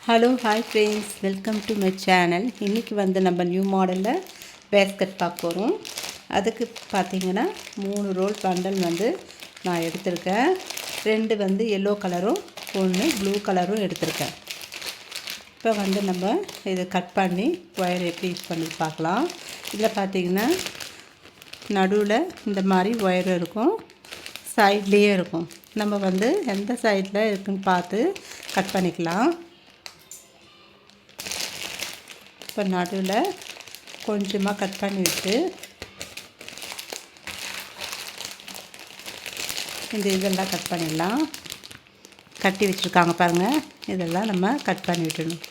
Hello hi friends, welcome to my channel. இன்றைக்கி வந்து நம்ம நியூ மாடலில் பேஸ்கட் பார்க்க போகிறோம். அதுக்கு பார்த்திங்கன்னா 3 ரோல் பண்டல் வந்து நான் எடுத்திருக்கேன். 2 வந்து எல்லோ கலரும் 1 ப்ளூ கலரும் எடுத்திருக்கேன். இப்போ வந்து நம்ம இதை கட் பண்ணி ஒயர் எப்படி யூஸ் பண்ணி பார்க்கலாம். இதில் பார்த்திங்கன்னா நடுவில் இந்த மாதிரி ஒயர் இருக்கும், சைட்லேயே இருக்கும். நம்ம வந்து எந்த சைடில் இருக்குதுன்னு பார்த்து கட் பண்ணிக்கலாம். இப்போ நடுவில் கொஞ்சமாக கட் பண்ணி விட்டு இந்த இதெல்லாம் கட் பண்ணிடலாம். கட்டி வச்சுருக்காங்க பாருங்கள், இதெல்லாம் நம்ம கட் பண்ணி விட்டுணும்.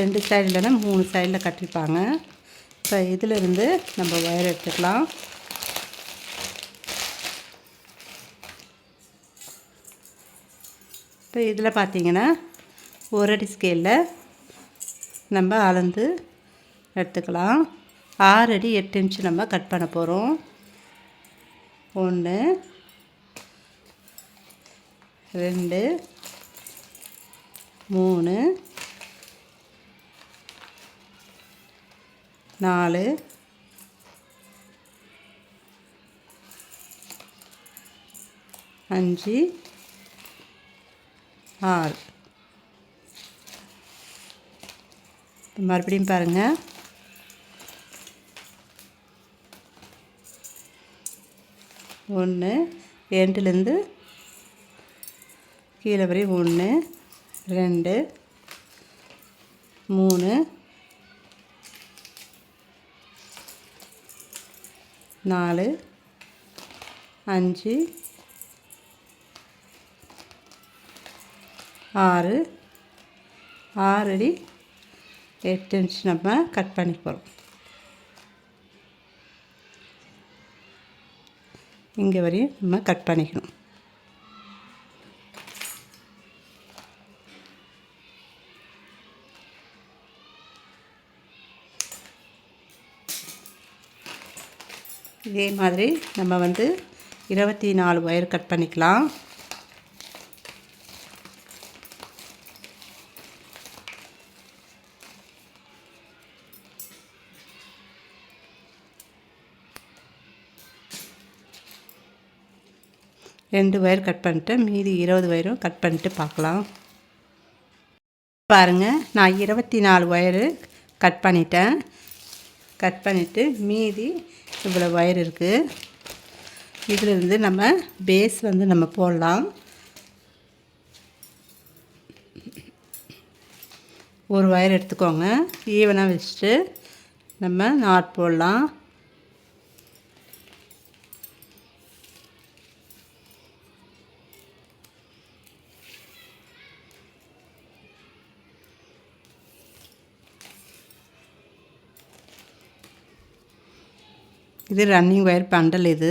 ரெண்டு சைடு இல்லைன்னா 3 சைடில் கட்டிருப்பாங்க. இப்போ இதிலிருந்து நம்ம ஒயர் எடுத்துக்கலாம். இப்போ இதில் பார்த்திங்கன்னா 1 அடி ஸ்கேலில் நம்ம அளந்து எடுத்துக்கலாம். 6 அடி 8 இன்ச்சு நம்ம கட் பண்ண போகிறோம். 1 2 3 4 5 6. மறுபடியும் பாருங்கள், 1 எண்டுலேருந்து கீழே வரை 1 2 3 4 5 6 அடி 8 இன்ச் நம்ம கட் பண்ணி போகிறோம். இங்கே வரையும் நம்ம கட் பண்ணிக்கணும். இதே மாதிரி நம்ம வந்து 24 ஒயர் கட் பண்ணிக்கலாம். ரெண்டு ஒயர் கட் பண்ணிட்டு மீதி 20 ஒயரும் கட் பண்ணிட்டு பார்க்கலாம். பாருங்கள், நான் 24 ஒயரு கட் பண்ணிட்டேன். கட் பண்ணிவிட்டு மீதி இவ்வளோ ஒயர் இருக்குது. இதிலிருந்து நம்ம பேஸ் வந்து நம்ம போடலாம். ஒரு ஒயர் எடுத்துக்கோங்க, ஈவனாக வச்சுட்டு நம்ம நாட் போடலாம். இது ரன்னிங் ஒயர் பண்டல். இது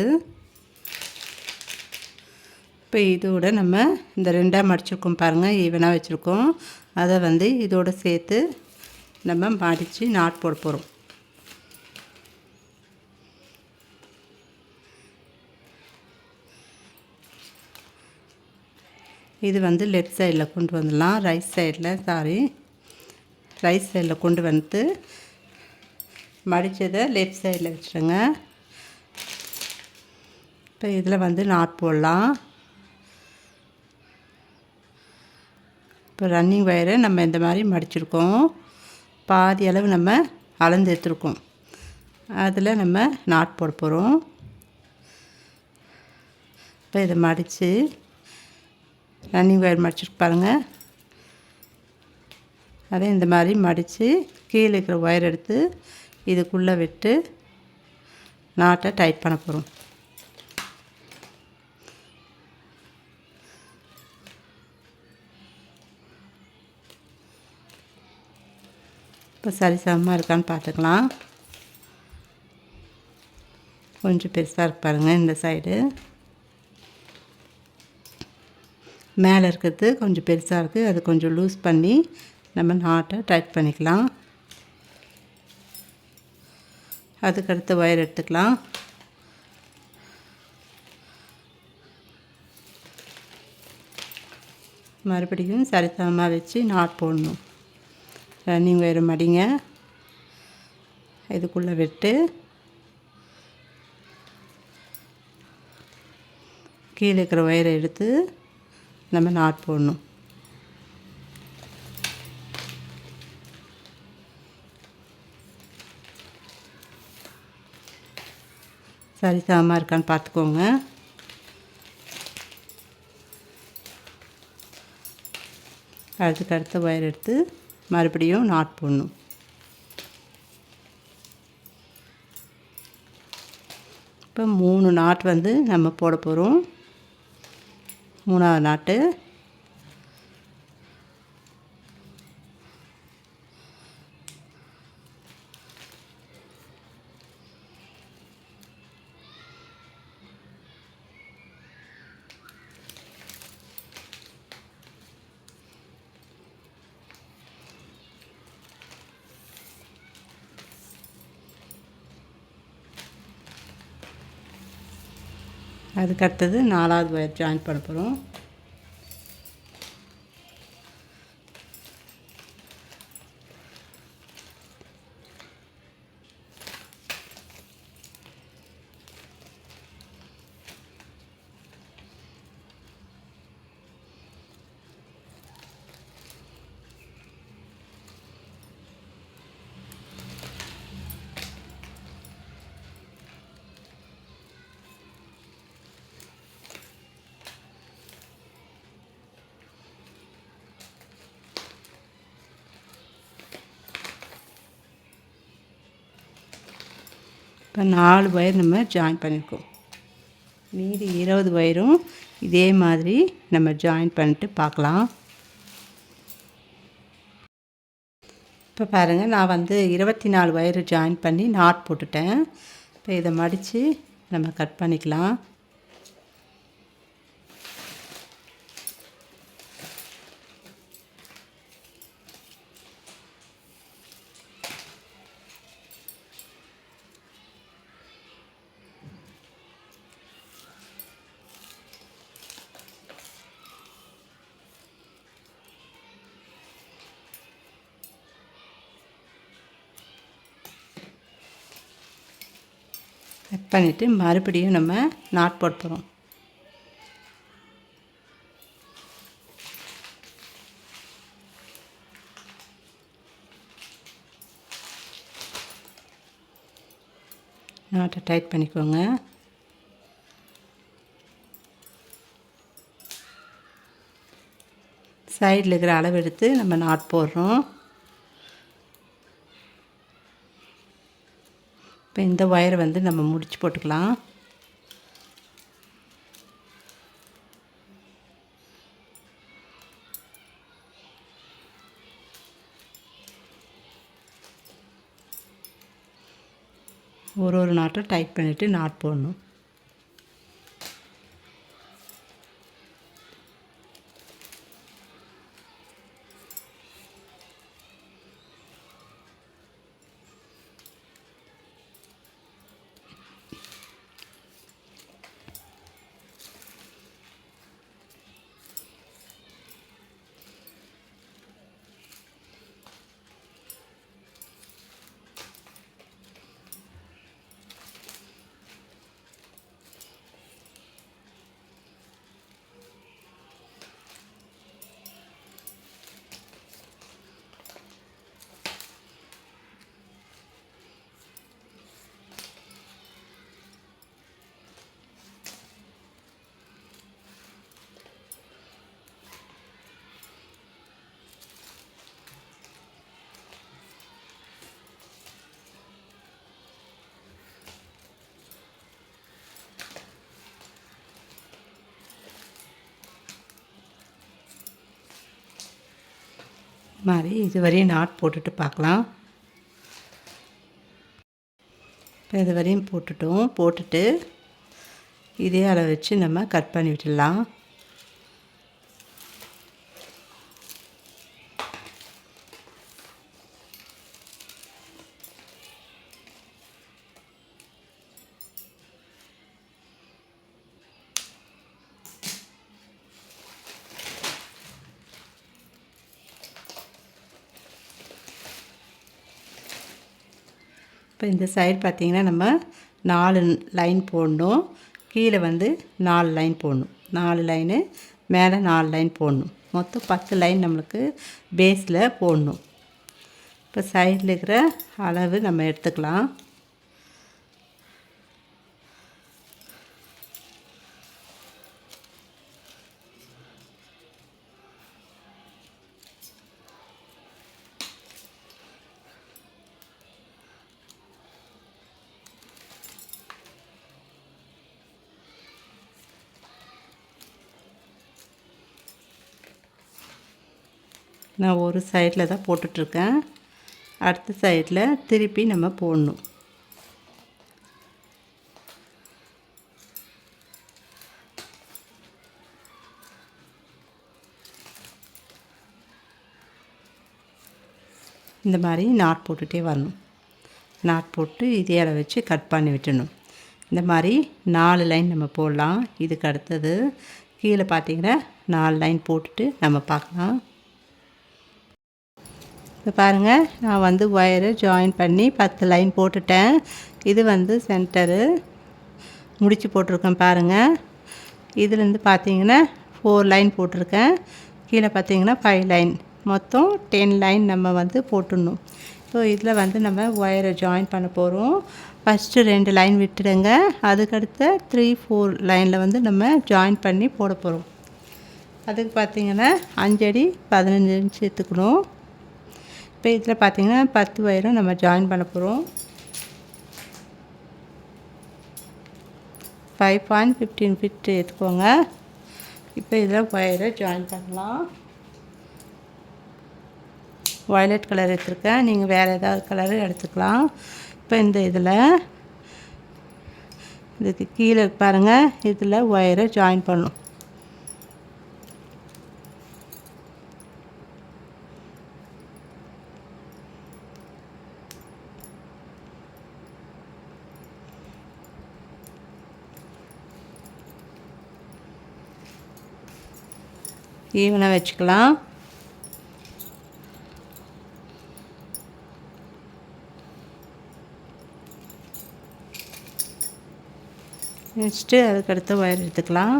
இப்போ இதோட நம்ம இந்த 2ஆக மடிச்சிருக்கோம் பாருங்கள், ஈவனாக வச்சுருக்கோம். அதை வந்து இதோடு சேர்த்து நம்ம மடித்து நாட் போட போகிறோம். இது வந்து லெஃப்ட் சைடில் கொண்டு வந்துடலாம். ரைட் சைடில் கொண்டு வந்து மடித்ததை லெஃப்ட் சைடில் வச்சுருங்க. இப்போ இதில் வந்து நாட் போடலாம். இப்போ ரன்னிங் ஒயரை நம்ம இந்த மாதிரி மடிச்சிருக்கோம். பாதி அளவு நம்ம அளந்து எடுத்துருக்கோம். அதில் நம்ம நாட் போட போகிறோம். இப்போ இதை மடித்து ரன்னிங் ஒயர் மடிச்சிருக்கு பாருங்கள், அதை இந்த மாதிரி மடித்து கீழே இருக்கிற ஒயர் எடுத்து இதுக்குள்ளே விட்டு நாட்டை டைட் பண்ண போகிறோம். இப்போ சரிசமமாக இருக்கான்னு பார்த்துக்கலாம். கொஞ்சம் பெருசாக இருக்கு பாருங்கள், இந்த சைடு மேலே இருக்கிறது கொஞ்சம் பெருசாக இருக்குது. அது கொஞ்சம் லூஸ் பண்ணி நம்ம நாட்டை டைட் பண்ணிக்கலாம். அதுக்கடுத்து ஒயர் எடுத்துக்கலாம். மறுபடியும் சரிசமமாக வச்சு நாட் போடணும். ரன்னிங் ஒயரை மடிங்க, இதுக்குள்ளே விட்டு கீழே இருக்கிற ஒயரை எடுத்து நம்ம நாட் போடணும். சரிசமமாக இருக்கான்னு பார்த்துக்கோங்க. அடுத்த ஒயர் எடுத்து மறுபடியும் நாட் போடணும். இப்போ 3 நாட் வந்து நம்ம போட போகிறோம். 3ஆவது நாட்டு அதுக்கு அடுத்தது 4ஆவது ஒயர் ஜாயின் பண்ண போகிறோம். இப்போ 4 ஒயர் நம்ம ஜாயின் பண்ணியிருக்கோம். மீதி 20 ஒயரும் இதே மாதிரி நம்ம ஜாயின் பண்ணிட்டு பார்க்கலாம். இப்போ பாருங்கள், நான் வந்து 24 ஒயரு ஜாயின் பண்ணி நாட் போட்டுட்டேன். இப்போ இதை மடித்து நம்ம கட் பண்ணிக்கலாம். கட் பண்ணிவிட்டு மறுபடியும் நம்ம நாட் போட போகிறோம். நாட்டை டைட் பண்ணிக்கோங்க. சைடில் இருக்கிற அளவு எடுத்து நம்ம நாட் போடுறோம். இப்போ இந்த ஒயரை வந்து நம்ம முடிச்சு போட்டுக்கலாம். ஒரு நாட்டை டைட் பண்ணிவிட்டு நாட் போடணும். மாதிரி இதுவரையும் நாட் போட்டுட்டு பார்க்கலாம். இப்போ இது வரையும் போட்டுட்டோம். போட்டுட்டு இதே அளவு வச்சு நம்ம கட் பண்ணி விட்டுடலாம். இப்போ இந்த சைடு பார்த்திங்கன்னா நம்ம 4 லைன் போடணும். கீழே வந்து 4 லைன் போடணும். 4 லைனு மேலே 4 லைன் போடணும். மொத்தம் 10 லைன் நம்மளுக்கு பேஸில் போடணும். இப்போ சைடில் இருக்கிற அளவு நம்ம எடுத்துக்கலாம். நான் ஒரு சைடில் தான் போட்டுட்ருக்கேன். அடுத்த சைடில் திருப்பி நம்ம போடணும். இந்த மாதிரி நாட் போட்டுகிட்டே வரணும். நாட் போட்டு இதே வச்சு கட் பண்ணி விட்டுடணும். இந்த மாதிரி 4 லைன் நம்ம போடலாம். இதுக்கு அடுத்தது கீழே பார்த்திங்கன்னா 4 லைன் போட்டுட்டு நம்ம பார்க்கலாம். இப்போ பாருங்கள், நான் வந்து ஒயரை ஜாயின் பண்ணி 10 லைன் போட்டுட்டேன். இது வந்து சென்டரு முடிச்சு போட்டிருக்கேன் பாருங்கள். இதுலேருந்து பார்த்தீங்கன்னா 4 லைன் போட்டிருக்கேன். கீழே பார்த்தீங்கன்னா 5 லைன், மொத்தம் 10 லைன் நம்ம வந்து போட்டுடணும். ஸோ இதில் வந்து நம்ம ஒயரை ஜாயின் பண்ண போகிறோம். ஃபஸ்ட்டு 2 லைன் விட்டுடுங்க. அதுக்கடுத்த 3, 4 லைனில் வந்து நம்ம ஜாயின் பண்ணி போட போகிறோம். அதுக்கு பார்த்திங்கன்னா 5 அடி 15 இன்ச் எடுத்துக்கணும். இப்போ இதில் பார்த்திங்கன்னா 10 ஒயரும் நம்ம ஜாயின் பண்ண போகிறோம். 5.15 ஃபிட் எடுத்துக்கோங்க. இப்போ இதில் ஒயரை ஜாயின் பண்ணலாம். வயலட் கலர் எடுத்துருக்கேன். நீங்கள் வேறு ஏதாவது கலரு எடுத்துக்கலாம். இப்போ இந்த இதில் இதுக்கு கீழே பாருங்கள், இதில் ஒயரை ஜாயின் பண்ணணும். ஈவனாக வச்சுக்கலாம். நெக்ஸ்ட்டு அதுக்கடுத்து ஒயர் எடுத்துக்கலாம்.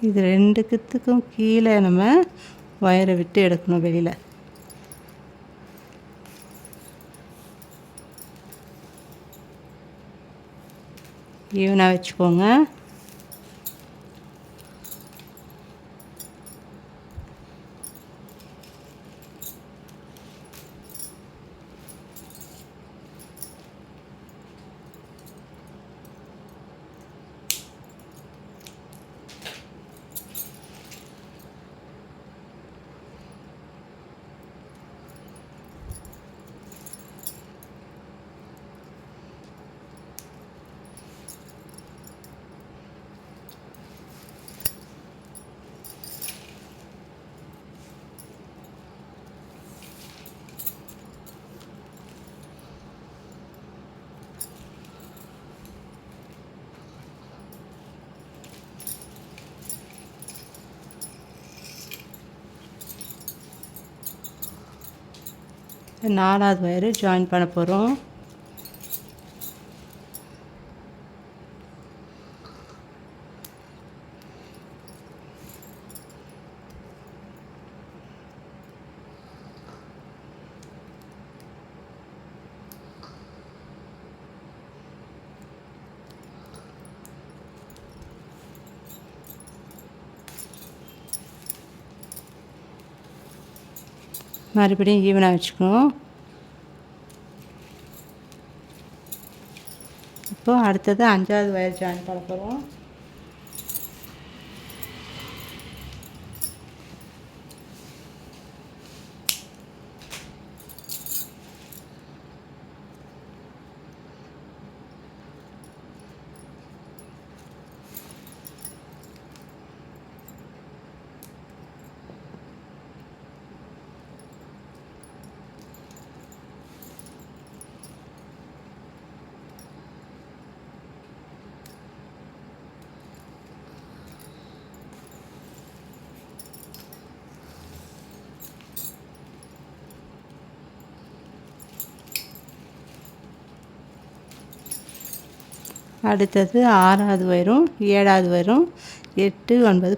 இது 2த்துக்கும் கீழே நம்ம ஒயரை விட்டு எடுக்கணும் வெளியில். ஈவனாக வச்சுக்கோங்க. நாலாவது ஒயரு ஜாயின் பண்ண போகிறோம். மறுபடியும் ஈவனாக வச்சுக்கணும். இப்போது அடுத்தது 5வது ஒயர் ஜாயின் பண்ண போகிறோம். அடுத்தது 6வது ஒயரும் 7வது ஒயரும் 8 9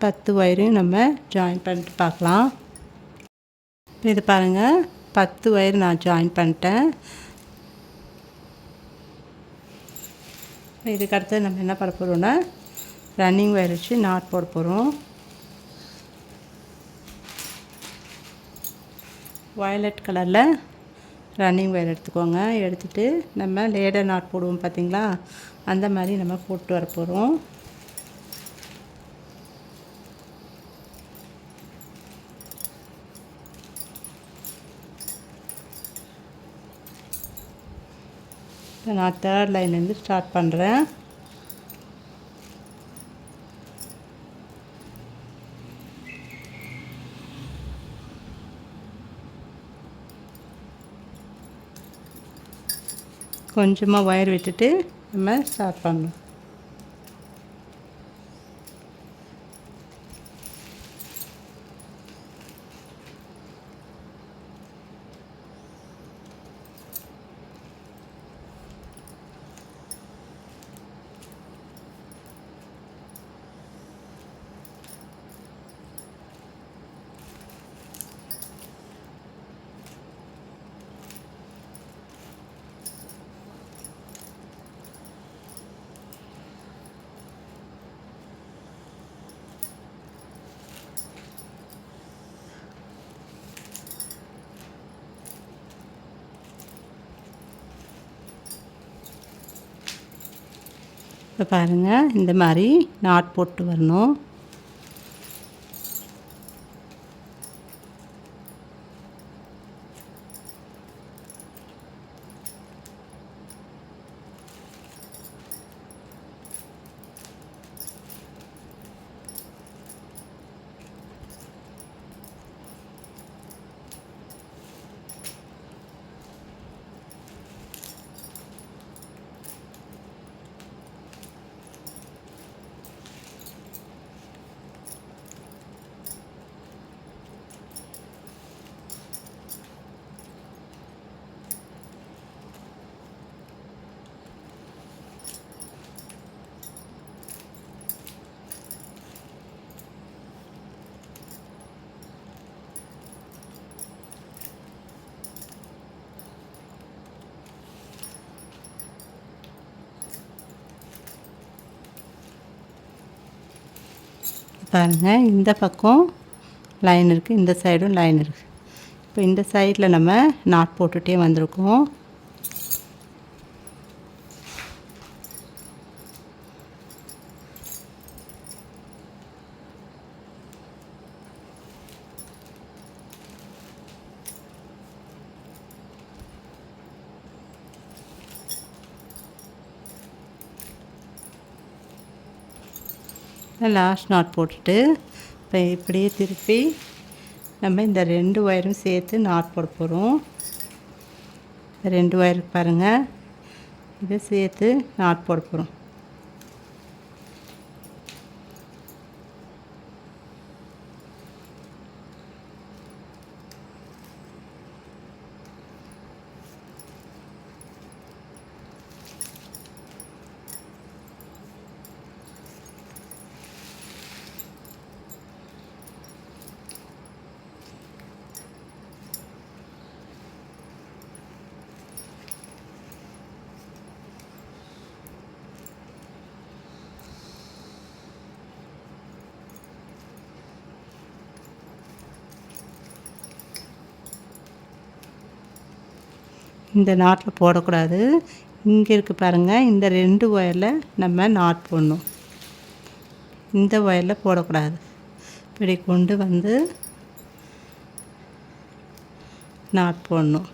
10 ஒயரையும் நம்ம ஜாயின் பண்ணிட்டு பார்க்கலாம். இது பாருங்கள், 10 ஒயர் நான் ஜாயின் பண்ணிட்டேன். இதுக்கு அடுத்து நம்ம என்ன பண்ண போகிறோம்னா ரன்னிங் ஒயர் வச்சு நாட் போட போகிறோம். வயலட் கலரில் ரன்னிங் ஒயர் எடுத்துக்கோங்க. எடுத்துகிட்டு நம்ம லேடர் நாட் போடுவோம் பார்த்திங்களா, அந்த மாதிரி நம்ம போட்டு வர போகிறோம். இப்போ நான் 3rd லைன்லேருந்து ஸ்டார்ட் பண்ணுறேன். கொஞ்சமாக ஒயர் விட்டுட்டு நம்ம ஸ்டார்ட் பண்ணணும். இப்போ பாருங்கள், இந்த மாதிரி நாட் போட்டு வரணும். பாருங்கள், இந்த பக்கம் லைன் இருக்குது, இந்த சைடும் லைன் இருக்குது. இப்போ இந்த சைடில் நம்ம நாட் போட்டுகிட்டே வந்திருக்கோம். லாஸ்ட் நாட் போட்டுட்டு இப்போ இப்படியே திருப்பி நம்ம இந்த 2 ஒயரும் சேர்த்து நாட் போட போகிறோம். 2 ஒயருக்கு பாருங்கள், இதை சேர்த்து நாட் போட போகிறோம். இந்த நாட்டில் போடக்கூடாது. இங்கே இருக்குது பாருங்கள், இந்த 2 ஒயரில் நம்ம நாட் போடணும். இந்த ஒயரில் போடக்கூடாது. இப்படி கொண்டு வந்து நாட் போடணும்.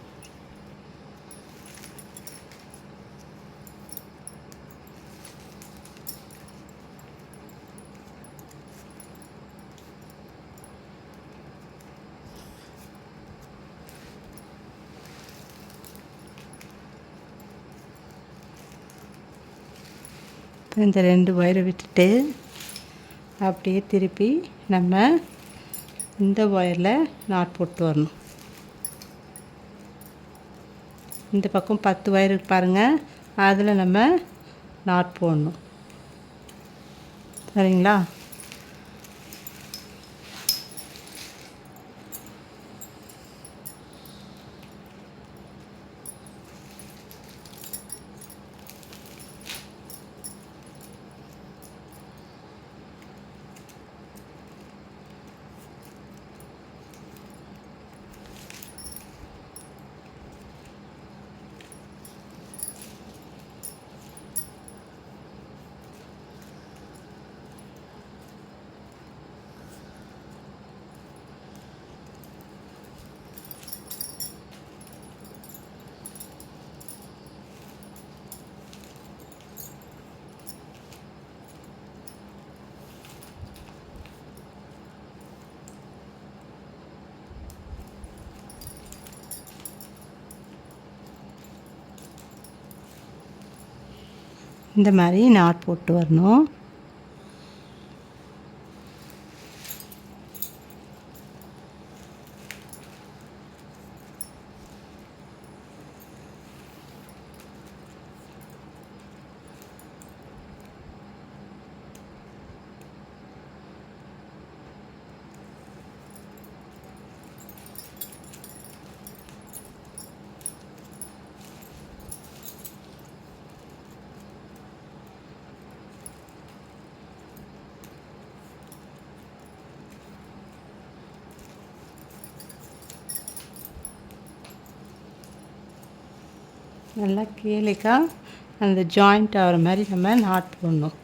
இந்த 2 ஒயரை விட்டுட்டு அப்படியே திருப்பி நம்ம இந்த ஒயரில் நாட் போட்டு வரணும். இந்த பக்கம் 10 ஒயர் பாருங்கள், அதில் நம்ம நாட் போடணும். சரிங்களா? இந்த மாதிரி நாட் போட்டு வரணும். நல்லா கீழேக்கா அந்த ஜாயிண்ட் ஆகிற மாதிரி நம்ம நாட் போடணும்.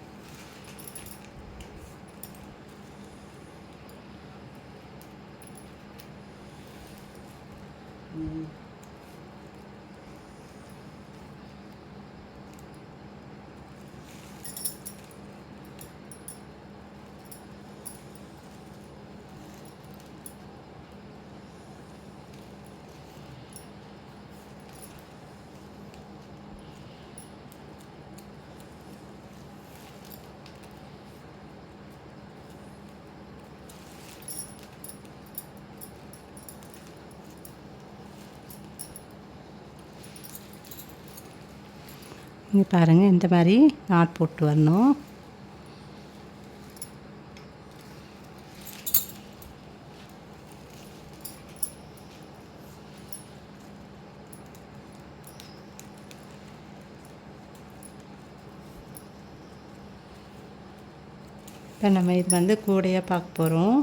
இங்கே பாருங்கள், இந்த மாதிரி நாட் போட்டு வரணும். இப்போ நம்ம இது வந்து கூடையாக பார்க்க போகிறோம்.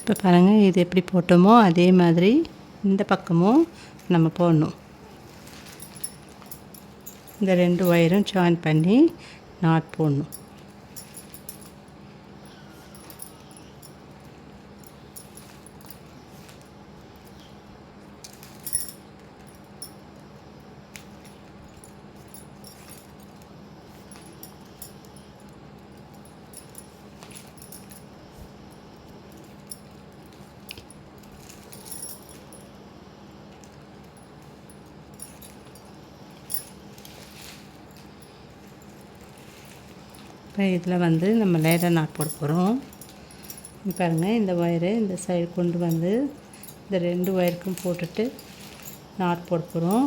இப்போ பாருங்கள், இது எப்படி போட்டோமோ அதே மாதிரி இந்த பக்கமும் நம்ம போடணும். இந்த 2 ஒயரும் ஜாயின் பண்ணி நாட் போடணும். இப்போ இதில் வந்து நம்ம லேடர் நாட் போட போகிறோம். பாருங்கள், இந்த ஒயரு இந்த சைடு கொண்டு வந்து இந்த 2 ஒயருக்கும் போட்டுட்டு நாட் போட போகிறோம்.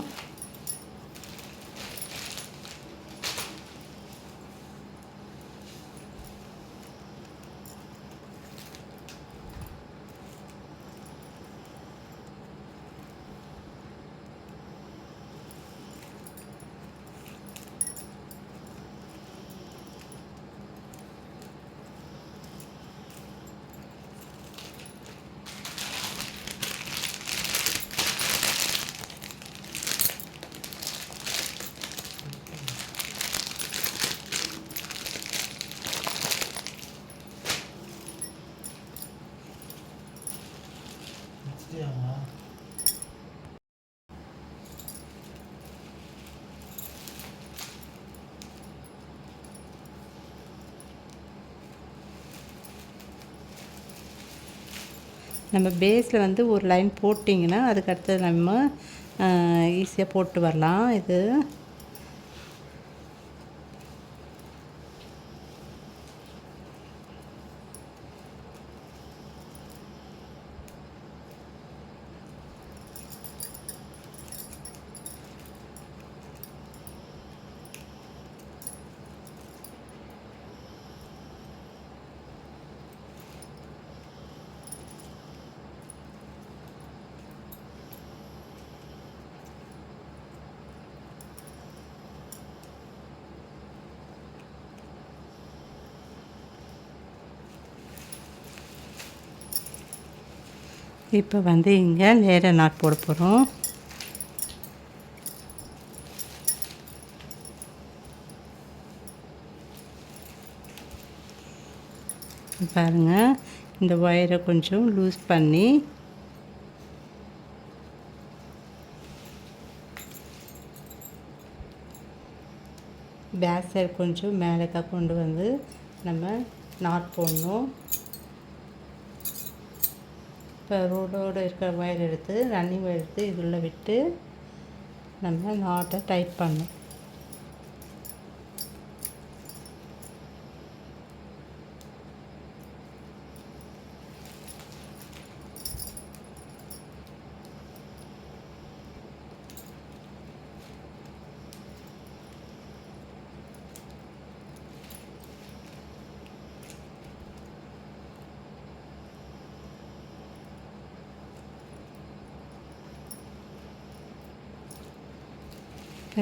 நம்ம பேஸில் வந்து ஒரு லைன் போட்டிங்கன்னா அதுக்கடுத்து நம்ம ஈஸியாக போட்டு வரலாம். இது இப்போ வந்து இங்கே லேடர் நாட் போட போகிறோம். பாருங்கள், இந்த ஒயரை கொஞ்சம் லூஸ் பண்ணி பேக் சைடு கொஞ்சம் மேலேக்கா கொண்டு வந்து நம்ம நாட் போடணும். இப்போ ரோடோடு இருக்கிற ஒயர் எடுத்து ரன்னிங் ஒயர் எடுத்து இதுள்ள விட்டு நம்ம நாட்டை டைட் பண்ணணும்.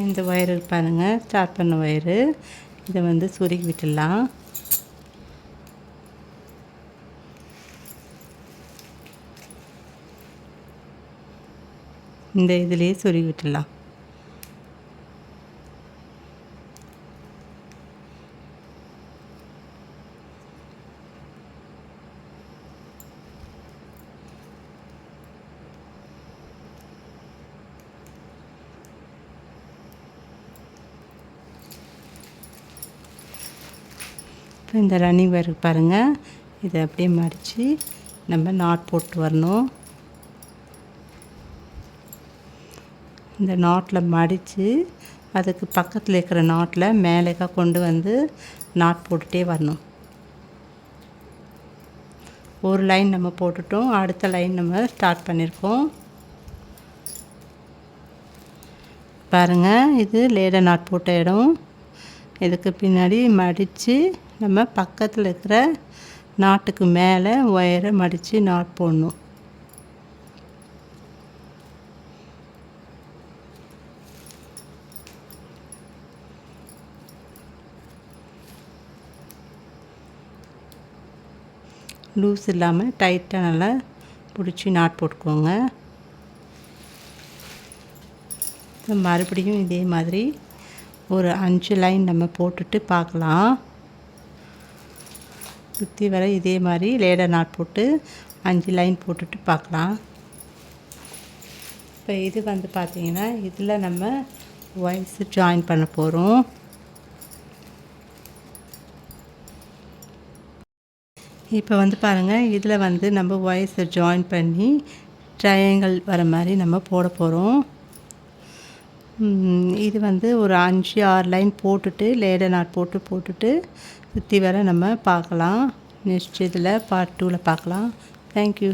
இந்த ஒயரு பாருங்கள், ஸ்டார்ட் பண்ண ஒயரு, இதை வந்து சுருக்கி விட்டுடலாம். இந்த இதுலேயே சொருகி விட்டுடலாம். இந்த ரன்னிங் ஒயர் பாருங்கள், இதை அப்படியே மடித்து நம்ம நாட் போட்டு வரணும். இந்த நாட்டில் மடித்து அதுக்கு பக்கத்தில் இருக்கிற நாட்டில் மேலேக்கா கொண்டு வந்து நாட் போட்டுகிட்டே வரணும். ஒரு லைன் நம்ம போட்டுட்டோம், அடுத்த லைன் நம்ம ஸ்டார்ட் பண்ணியிருக்கோம். பாருங்கள், இது லேடர் நாட் போட்ட இடம். இதுக்கு பின்னாடி மடித்து நம்ம பக்கத்தில் இருக்கிற நாட்டுக்கு மேலே ஒயரை மடித்து நாட் போடணும். லூஸ் இல்லாமல் டைட்டாக நல்லா பிடிச்சி நாட் போட்டுக்கோங்க. மறுபடியும் இதே மாதிரி ஒரு 5 லைன் நம்ம போட்டுட்டு பார்க்கலாம். சுற்றி வர இதே மாதிரி லேடர் நாட் போட்டு 5 லைன் போட்டுட்டு பார்க்கலாம். இப்போ இது வந்து பார்த்திங்கன்னா இதில் நம்ம ஒயர்ஸ் ஜாயின் பண்ண போகிறோம். இப்போ வந்து பாருங்கள், இதில் வந்து நம்ம ஒயர்ஸை ஜாயின் பண்ணி ட்ரையாங்கிள் வர மாதிரி நம்ம போட போகிறோம். இது வந்து ஒரு 5-6 லைன் போட்டுட்டு லேடர் நாட் போட்டுட்டு சுற்றி வர நம்ம பார்க்கலாம். நெக்ஸ்ட் இதில் பார்ட் 2ல் பார்க்கலாம். தேங்க்யூ.